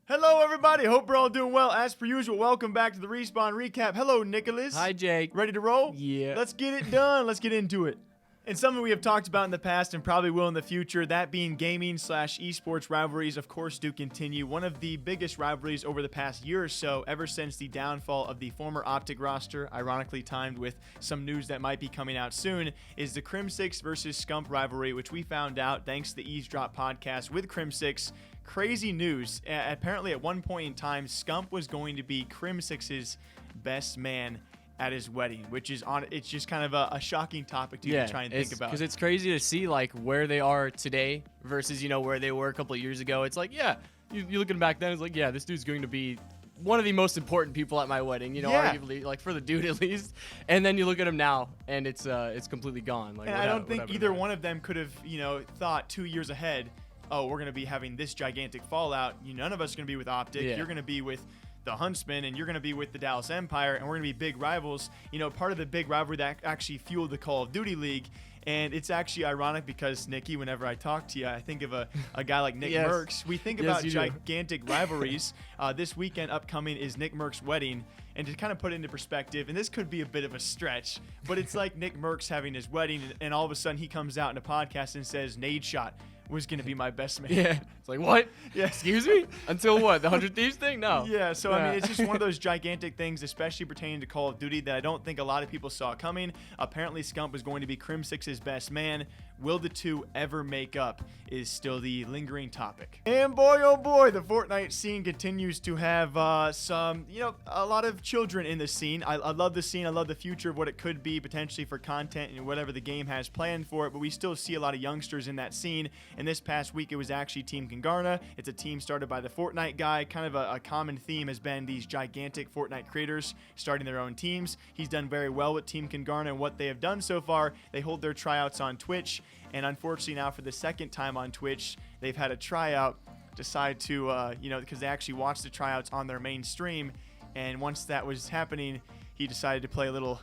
Hello, everybody. Hope we're all doing well. As per usual, welcome back to the Respawn Recap. Hello, Nicholas. Hi, Jake. Ready to roll? Yeah. Let's get it done. Let's get into it. And something we have talked about in the past and probably will in the future, that being gaming/esports rivalries, of course, do continue. One of the biggest rivalries over the past year or so, ever since the downfall of the former OpTic roster, ironically timed with some news that might be coming out soon, is the Crimsix versus Scump rivalry, which we found out thanks to the Eavesdrop podcast with Crimsix. Crazy news. Apparently, at one point in time, Scump was going to be Crimsix's best man at his wedding, which is it's just kind of a shocking topic to even try and think about. Because it's crazy to see like where they are today versus, you know, where they were a couple of years ago. It's like, yeah, you looking back then, it's like, yeah, this dude's going to be one of the most important people at my wedding, you know, arguably, like for the dude at least. And then you look at him now, and it's completely gone. Like, and I don't think either one of them could have, you know, thought 2 years ahead, oh, we're going to be having this gigantic fallout. None of us are going to be with OpTic. Yeah. You're going to be with the Huntsman, and you're going to be with the Dallas Empire, and we're going to be big rivals. You know, part of the big rivalry that actually fueled the Call of Duty League. And it's actually ironic because, Nikki, whenever I talk to you, I think of a guy like NICKMERCS. We think about gigantic rivalries. This weekend upcoming is NICKMERCS' wedding. And to kind of put it into perspective, and this could be a bit of a stretch, but it's like NICKMERCS having his wedding, and all of a sudden he comes out in a podcast and says, Nade Shot was going to be my best man. Yeah. It's like, what? Yeah. Excuse me? Until what? The 100 Thieves thing? No. Yeah. So, I mean, it's just one of those gigantic things, especially pertaining to Call of Duty, that I don't think a lot of people saw coming. Apparently, Scump was going to be Crimsix's best man. Will the two ever make up is still the lingering topic. And boy, oh boy, the Fortnite scene continues to have some, you know, a lot of children in the scene. I love the scene. I love the future of what it could be potentially for content and whatever the game has planned for it. But we still see a lot of youngsters in that scene. And this past week, it was actually Team Kungarna. It's a team started by the Fortnite guy. Kind of a common theme has been these gigantic Fortnite creators starting their own teams. He's done very well with Team Kungarna and what they have done so far. They hold their tryouts on Twitch. And unfortunately now for the second time on Twitch, they've had a tryout decide to, you know, because they actually watched the tryouts on their main stream. And once that was happening, he decided to play a little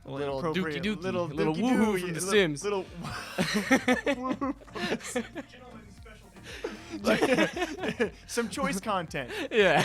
dookie dookie, little woohoo from The Sims. Little woohoo. Some choice content. Yeah.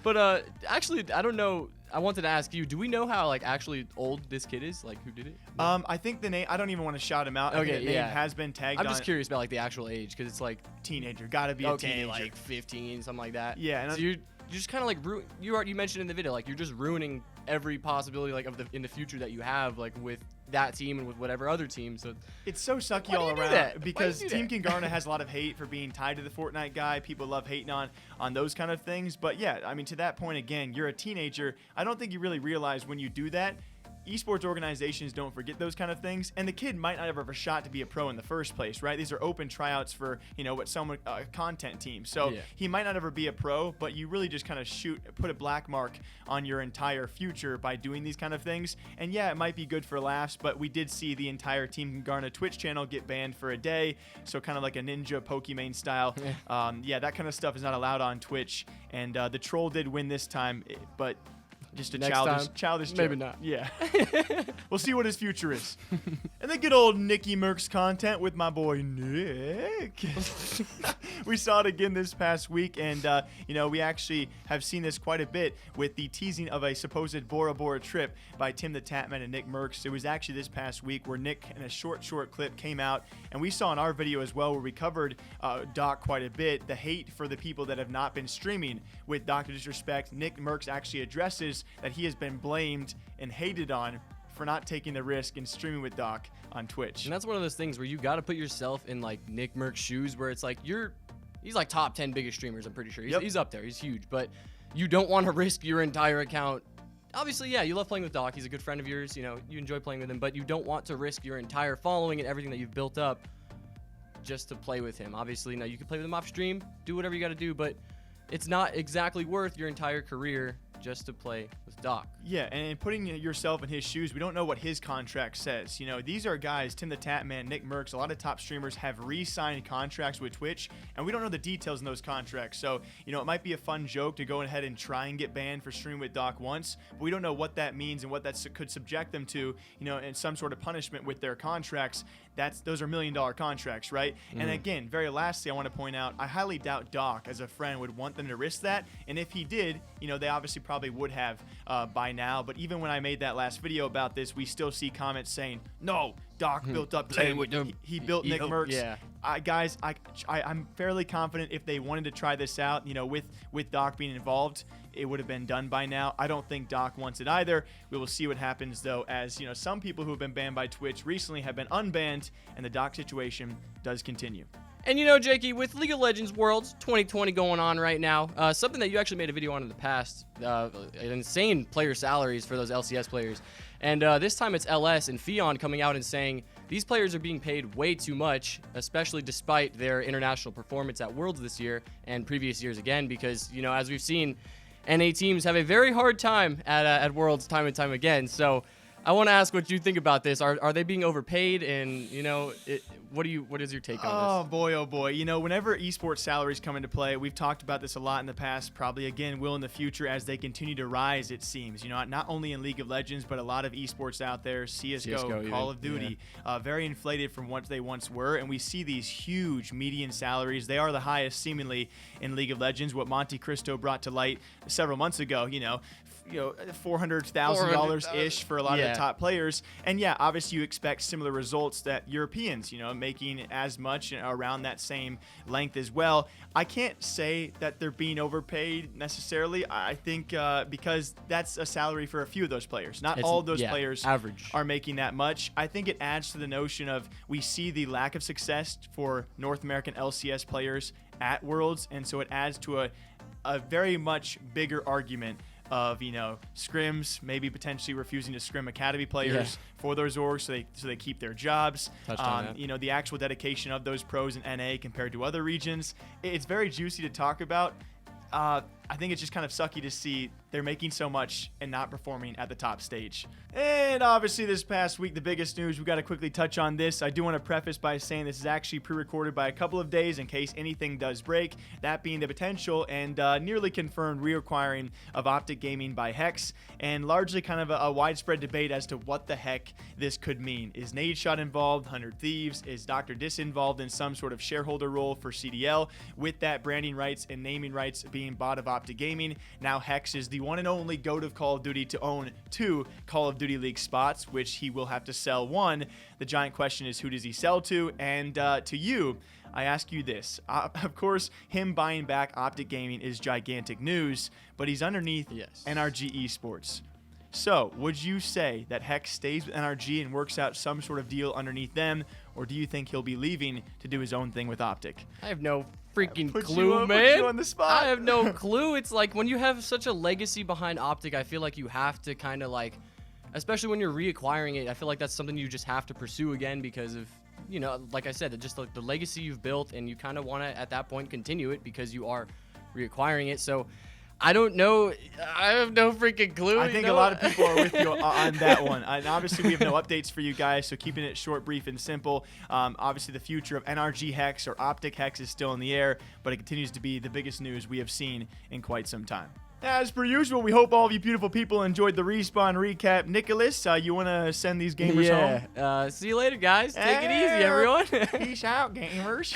But actually, I don't know. I wanted to ask you, do we know how like actually old this kid is? Like, who did it? I think the name, I don't even want to shout him out. Okay, I think the name has been tagged on. I'm just curious about like the actual age, because it's like teenager. Gotta be a teenager. Like 15, something like that. Yeah. And so you're just kind of like you mentioned in the video, like you're just ruining every possibility like in the future that you have, like with that team and with whatever other team. So it's so sucky all around because Team Kungarna has a lot of hate for being tied to the Fortnite guy. People love hating on those kind of things. But yeah, I mean, to that point again, you're a teenager. I don't think you really realize when you do that. Esports organizations don't forget those kind of things, and the kid might not ever have a shot to be a pro in the first place, right? These are open tryouts for, you know, what some content team. So he might not ever be a pro, but you really just kind of put a black mark on your entire future by doing these kind of things. And yeah, it might be good for laughs, but we did see the entire Team Kungarna Twitch channel get banned for a day. So kind of like a ninja Pokemon style. Yeah, that kind of stuff is not allowed on Twitch. And the troll did win this time, but just a childish joke. Maybe not. Yeah. We'll see what his future is. And then good old NICKMERCS content with my boy Nick. We saw it again this past week, and you know, we actually have seen this quite a bit with the teasing of a supposed Bora Bora trip by Tim the Tatman and NICKMERCS. It was actually this past week where Nick in a short clip came out, and we saw in our video as well where we covered Doc quite a bit, the hate for the people that have not been streaming with Dr. Disrespect. NICKMERCS actually addresses that he has been blamed and hated on for not taking the risk and streaming with Doc on Twitch. And that's one of those things where you got to put yourself in like NICKMERCS' shoes, where it's like he's like top 10 biggest streamers, I'm pretty sure. He's up there. He's huge, but you don't want to risk your entire account. Obviously, yeah, you love playing with Doc. He's a good friend of yours. You know, you enjoy playing with him, but you don't want to risk your entire following and everything that you've built up just to play with him. Obviously, now you can play with him off stream, do whatever you got to do, but it's not exactly worth your entire career just to play with Doc. Yeah, and putting yourself in his shoes, we don't know what his contract says. You know, these are guys, Tim the Tatman, NICKMERCS, a lot of top streamers have re-signed contracts with Twitch, and we don't know the details in those contracts. So, you know, it might be a fun joke to go ahead and try and get banned for streaming with Doc once, but we don't know what that means and what that could subject them to, you know, in some sort of punishment with their contracts. those are $1 million contracts, right? And again, very lastly, I want to point out, I highly doubt Doc, as a friend, would want them to risk that. And if he did, you know, they obviously probably would have by now. But even when I made that last video about this, we still see comments saying, no, Doc built up Tim. He built NICKMERCS. Yeah. Guys, I'm fairly confident if they wanted to try this out, you know, with Doc being involved, it would have been done by now. I don't think Doc wants it either. We will see what happens, though, as, you know, some people who have been banned by Twitch recently have been unbanned, and the Doc situation does continue. And you know, Jakey, with League of Legends Worlds 2020 going on right now, something that you actually made a video on in the past, insane player salaries for those LCS players. And this time it's LS and Fion coming out and saying these players are being paid way too much, especially despite their international performance at Worlds this year and previous years again, because, you know, as we've seen, NA teams have a very hard time at Worlds time and time again. So I want to ask what you think about this. Are they being overpaid? And, you know, what is your take on this? Oh boy. You know, whenever esports salaries come into play, we've talked about this a lot in the past, probably again will in the future as they continue to rise, it seems. You know, not only in League of Legends, but a lot of esports out there, CSGO, Call of Duty, very inflated from what they once were. And we see these huge median salaries. They are the highest seemingly in League of Legends. What Monte Cristo brought to light several months ago, you know, $400,000-ish for a lot of the top players. And yeah, obviously you expect similar results that Europeans, you know, making as much around that same length as well. I can't say that they're being overpaid necessarily. I think because that's a salary for a few of those players. Not all of those players are making that much. I think it adds to the notion of we see the lack of success for North American LCS players at Worlds, and so it adds to a very much bigger argument of, you know, scrims maybe potentially refusing to scrim academy players for those orgs so they keep their jobs. You know, the actual dedication of those pros in NA compared to other regions. It's very juicy to talk about. I think it's just kind of sucky to see they're making so much and not performing at the top stage. And obviously this past week, the biggest news, we got to quickly touch on this. I do want to preface by saying this is actually pre-recorded by a couple of days in case anything does break, that being the potential and nearly confirmed reacquiring of OpTic Gaming by HECZ, and largely kind of a widespread debate as to what the heck this could mean. Is Nadeshot involved? 100 Thieves? Is Dr. Dis involved in some sort of shareholder role for CDL? With that branding rights and naming rights being bought of OpTic Gaming, now HECZ is the one and only GOAT of Call of Duty to own 2 Call of Duty League spots, which he will have to sell 1. The giant question is, who does he sell to? And to you, I ask you this. Of course, him buying back OpTic Gaming is gigantic news, but he's underneath NRG Esports. So, would you say that HECZ stays with NRG and works out some sort of deal underneath them, or do you think he'll be leaving to do his own thing with OpTic? I have no freaking clue, man. Put you on the spot. I have no clue. It's like when you have such a legacy behind OpTic, I feel like you have to kind of like, especially when you're reacquiring it, I feel like that's something you just have to pursue again because of, you know, like I said, just like the legacy you've built, and you kind of want to at that point continue it because you are reacquiring it. So I don't know. I have no freaking clue. I think a lot of people are with you on that one. And obviously, we have no updates for you guys, so keeping it short, brief, and simple. Obviously, the future of NRG HECZ or OpTic HECZ is still in the air, but it continues to be the biggest news we have seen in quite some time. As per usual, we hope all of you beautiful people enjoyed the Respawn recap. Nicholas, you want to send these gamers home? See you later, guys. Take it easy, everyone. Peace out, gamers.